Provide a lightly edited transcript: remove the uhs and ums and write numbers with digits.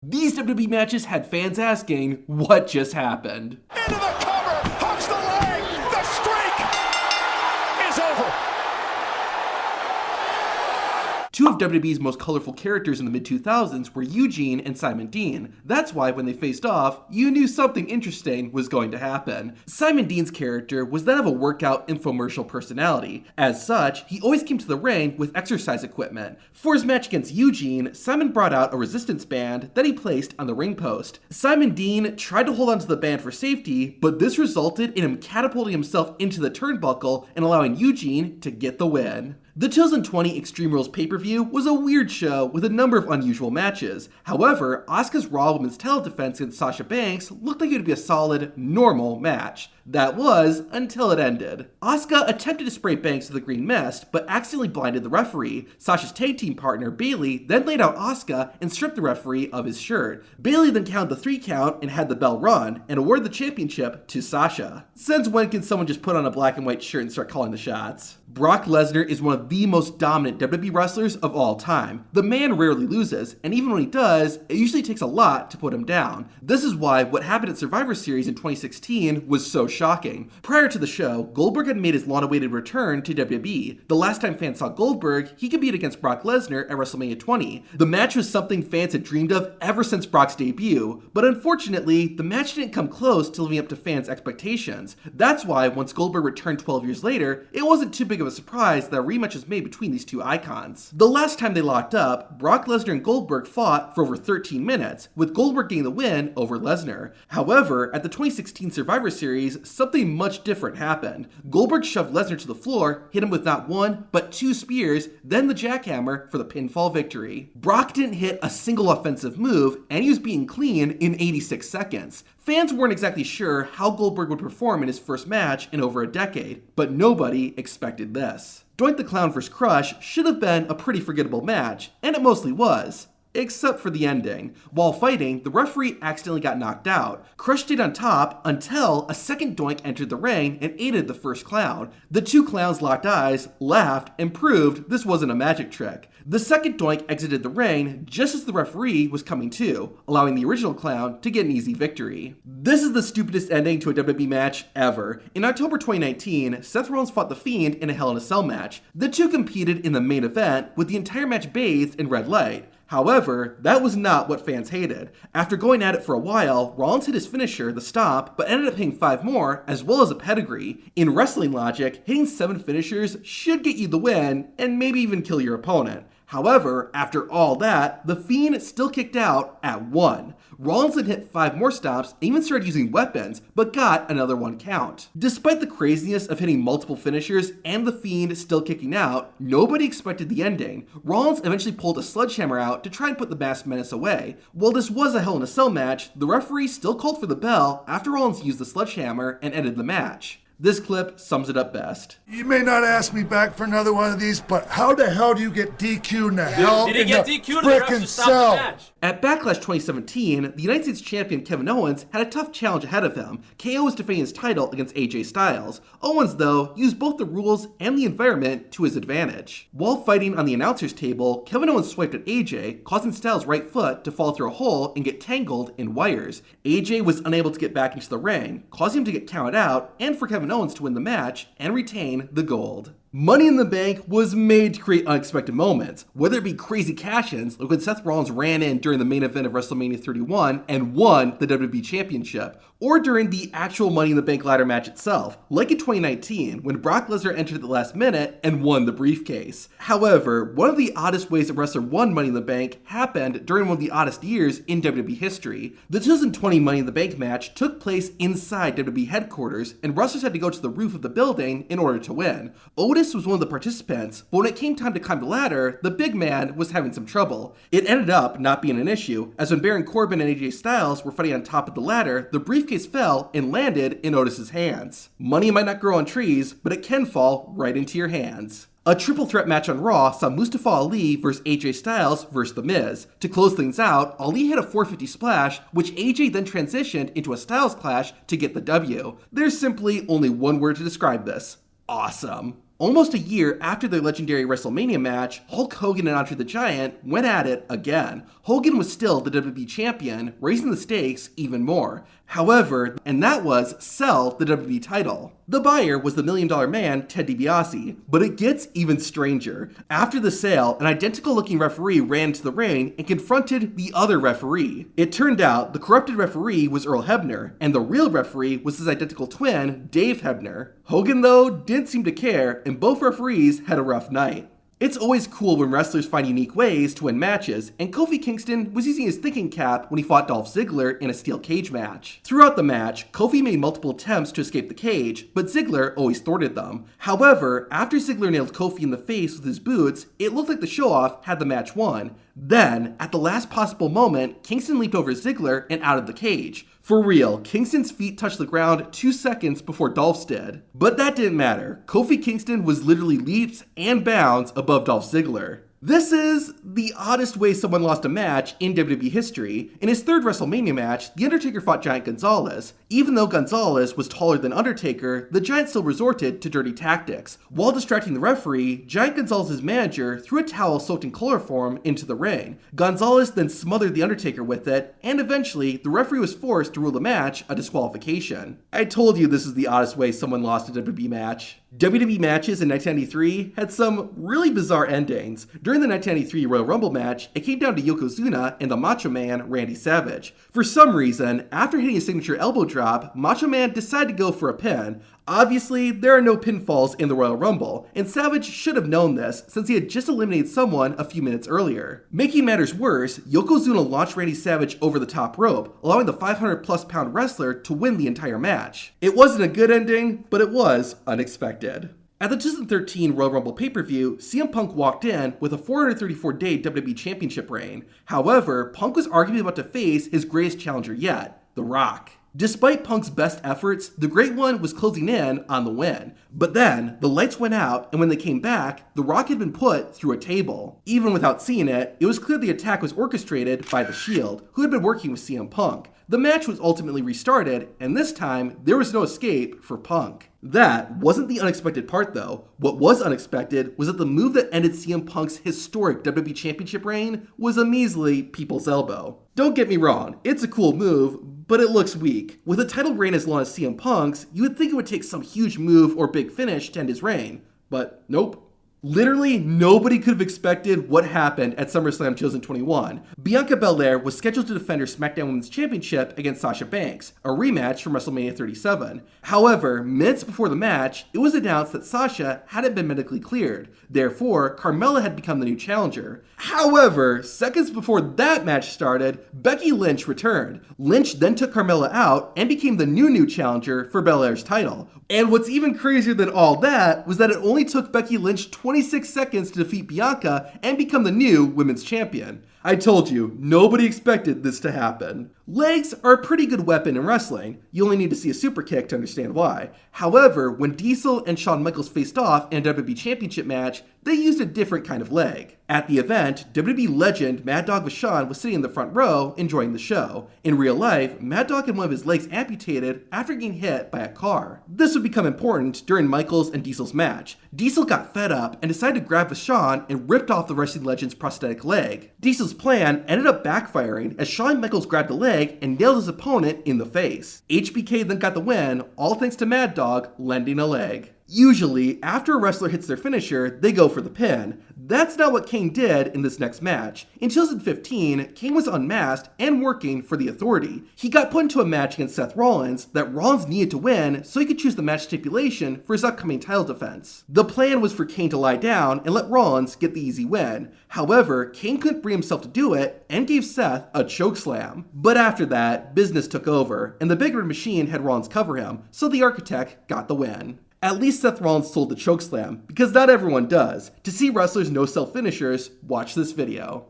These WWE matches had fans asking, what just happened? Into the cover, hooks the leg, the streak is over. Two of WWE's most colorful characters in the mid-2000s were Eugene and Simon Dean. That's why when they faced off, you knew something interesting was going to happen. Simon Dean's character was that of a workout infomercial personality. As such, he always came to the ring with exercise equipment. For his match against Eugene, Simon brought out a resistance band that he placed on the ring post. Simon Dean tried to hold onto the band for safety, but this resulted in him catapulting himself into the turnbuckle and allowing Eugene to get the win. The 2020 Extreme Rules pay-per-view was a weird show with a number of unusual matches. However, Asuka's Raw Women's title defense against Sasha Banks looked like it would be a solid, normal match. That was, until it ended. Asuka attempted to spray Banks with a green mist, but accidentally blinded the referee. Sasha's tag team partner, Bayley, then laid out Asuka and stripped the referee of his shirt. Bayley then counted the 3 count and had the bell run, and awarded the championship to Sasha. Since when can someone just put on a black and white shirt and start calling the shots? Brock Lesnar is one of the most dominant WWE wrestlers of all time. The man rarely loses, and even when he does, it usually takes a lot to put him down. This is why what happened at Survivor Series in 2016 was so shocking. Prior to the show, Goldberg had made his long-awaited return to WWE. The last time fans saw Goldberg, he competed against Brock Lesnar at WrestleMania 20. The match was something fans had dreamed of ever since Brock's debut, but unfortunately, the match didn't come close to living up to fans' expectations. That's why once Goldberg returned 12 years later, it wasn't too big of a surprise that a rematch was made between these two icons. The last time they locked up, Brock Lesnar and Goldberg fought for over 13 minutes, with Goldberg getting the win over Lesnar. However, at the 2016 Survivor Series, something much different happened. Goldberg shoved Lesnar to the floor, hit him with not one, but 2 spears, then the jackhammer for the pinfall victory. Brock didn't hit a single offensive move, and he was beaten clean in 86 seconds. Fans weren't exactly sure how Goldberg would perform in his first match in over a decade, but nobody expected this. Doink the Clown vs. Crush should have been a pretty forgettable match, and it mostly was. Except for the ending. While fighting, the referee accidentally got knocked out. Crush stayed on top until a second Doink entered the ring and aided the first clown. The 2 clowns locked eyes, laughed, and proved this wasn't a magic trick. The second Doink exited the ring just as the referee was coming to, allowing the original clown to get an easy victory. This is the stupidest ending to a WWE match ever. In October 2019, Seth Rollins fought The Fiend in a Hell in a Cell match. The two competed in the main event with the entire match bathed in red light. However, that was not what fans hated. After going at it for a while, Rollins hit his finisher, the stomp, but ended up hitting 5 more, as well as a pedigree. In wrestling logic, hitting 7 finishers should get you the win, and maybe even kill your opponent. However, after all that, The Fiend still kicked out at 1. Rollins then hit 5 more stops and even started using weapons, but got another 1 count. Despite the craziness of hitting multiple finishers and The Fiend still kicking out, nobody expected the ending. Rollins eventually pulled a sledgehammer out to try and put the Masked Menace away. While this was a Hell in a Cell match, the referee still called for the bell after Rollins used the sledgehammer and ended the match. This clip sums it up best. You may not ask me back for another one of these, but how the hell do you get DQ'd in the hell Did he in get the DQ'd or the refs frickin' just stopped the cell? match? At Backlash 2017, the United States champion Kevin Owens had a tough challenge ahead of him. KO was defending his title against AJ Styles. Owens, though, used both the rules and the environment to his advantage. While fighting on the announcer's table, Kevin Owens swiped at AJ, causing Styles' right foot to fall through a hole and get tangled in wires. AJ was unable to get back into the ring, causing him to get counted out, and for Kevin Owens to win the match and retain the gold. Money in the Bank was made to create unexpected moments, whether it be crazy cash-ins, like when Seth Rollins ran in during the main event of WrestleMania 31 and won the WWE Championship, or during the actual Money in the Bank ladder match itself, like in 2019, when Brock Lesnar entered at the last minute and won the briefcase. However, one of the oddest ways a wrestler won Money in the Bank happened during one of the oddest years in WWE history. The 2020 Money in the Bank match took place inside WWE headquarters, and wrestlers had to go to the roof of the building in order to win. Otis was one of the participants, but when it came time to climb the ladder, the big man was having some trouble. It ended up not being an issue, as when Baron Corbin and AJ Styles were fighting on top of the ladder, the briefcase fell and landed in Otis's hands. Money might not grow on trees, but it can fall right into your hands. A triple threat match on Raw saw Mustafa Ali vs AJ Styles vs The Miz. To close things out, Ali hit a 450 splash, which AJ then transitioned into a Styles clash to get the W. There's simply only one word to describe this: awesome. Almost a year after their legendary WrestleMania match, Hulk Hogan and Andre the Giant went at it again. Hogan was still the WWE champion, raising the stakes even more. However, and that was sell the WWE title. The buyer was the $1 Million Man, Ted DiBiase, but it gets even stranger. After the sale, an identical looking referee ran into the ring and confronted the other referee. It turned out the corrupted referee was Earl Hebner, and the real referee was his identical twin, Dave Hebner. Hogan, though, didn't seem to care, and both referees had a rough night. It's always cool when wrestlers find unique ways to win matches, and Kofi Kingston was using his thinking cap when he fought Dolph Ziggler in a steel cage match. Throughout the match, Kofi made multiple attempts to escape the cage, but Ziggler always thwarted them. However, after Ziggler nailed Kofi in the face with his boots, it looked like the show-off had the match won. Then, at the last possible moment, Kingston leaped over Ziggler and out of the cage. For real, Kingston's feet touched the ground 2 seconds before Dolph's did. But that didn't matter. Kofi Kingston was literally leaps and bounds above Dolph Ziggler. This is the oddest way someone lost a match in WWE history. In his third WrestleMania match, The Undertaker fought Giant Gonzalez. Even though Gonzalez was taller than Undertaker, the Giant still resorted to dirty tactics. While distracting the referee, Giant Gonzalez's manager threw a towel soaked in chloroform into the ring. Gonzalez then smothered The Undertaker with it, and eventually, the referee was forced to rule the match a disqualification. I told you this is the oddest way someone lost a WWE match. WWE matches in 1993 had some really bizarre endings. During the 1993 Royal Rumble match, it came down to Yokozuna and the Macho Man, Randy Savage. For some reason, after hitting a signature elbow drop, Macho Man decided to go for a pin. Obviously, there are no pinfalls in the Royal Rumble, and Savage should have known this since he had just eliminated someone a few minutes earlier. Making matters worse, Yokozuna launched Randy Savage over the top rope, allowing the 500+ pound wrestler to win the entire match. It wasn't a good ending, but it was unexpected. At the 2013 Royal Rumble pay-per-view, CM Punk walked in with a 434-day WWE Championship reign. However, Punk was arguably about to face his greatest challenger yet, The Rock. Despite Punk's best efforts, the Great One was closing in on the win. But then, the lights went out, and when they came back, The Rock had been put through a table. Even without seeing it, it was clear the attack was orchestrated by The Shield, who had been working with CM Punk. The match was ultimately restarted, and this time, there was no escape for Punk. That wasn't the unexpected part though. What was unexpected was that the move that ended CM Punk's historic WWE Championship reign was a measly people's elbow. Don't get me wrong, it's a cool move, but it looks weak. With a title reign as long as CM Punk's, you would think it would take some huge move or big finish to end his reign, but nope. Literally, nobody could have expected what happened at SummerSlam 2021. Bianca Belair was scheduled to defend her SmackDown Women's Championship against Sasha Banks, a rematch from WrestleMania 37. However, minutes before the match, it was announced that Sasha hadn't been medically cleared. Therefore, Carmella had become the new challenger. However, seconds before that match started, Becky Lynch returned. Lynch then took Carmella out and became the new challenger for Belair's title. And what's even crazier than all that was that it only took Becky Lynch 26 seconds to defeat Bianca and become the new women's champion. I told you, nobody expected this to happen. Legs are a pretty good weapon in wrestling. You only need to see a super kick to understand why. However, when Diesel and Shawn Michaels faced off in a WWE Championship match, they used a different kind of leg. At the event, WWE legend Mad Dog Vachon was sitting in the front row enjoying the show. In real life, Mad Dog had one of his legs amputated after getting hit by a car. This would become important during Michaels and Diesel's match. Diesel got fed up and decided to grab Vachon and ripped off the wrestling legend's prosthetic leg. Diesel's plan ended up backfiring as Shawn Michaels grabbed the leg and nailed his opponent in the face. HBK then got the win, all thanks to Mad Dog lending a leg. Usually, after a wrestler hits their finisher, they go for the pin. That's not what Kane did in this next match. In 2015, Kane was unmasked and working for the Authority. He got put into a match against Seth Rollins that Rollins needed to win so he could choose the match stipulation for his upcoming title defense. The plan was for Kane to lie down and let Rollins get the easy win. However, Kane couldn't bring himself to do it and gave Seth a chokeslam. But after that, business took over, and the Big Red Machine had Rollins cover him, so the Architect got the win. At least Seth Rollins sold the chokeslam, because not everyone does. To see wrestlers no-sell finishers, watch this video.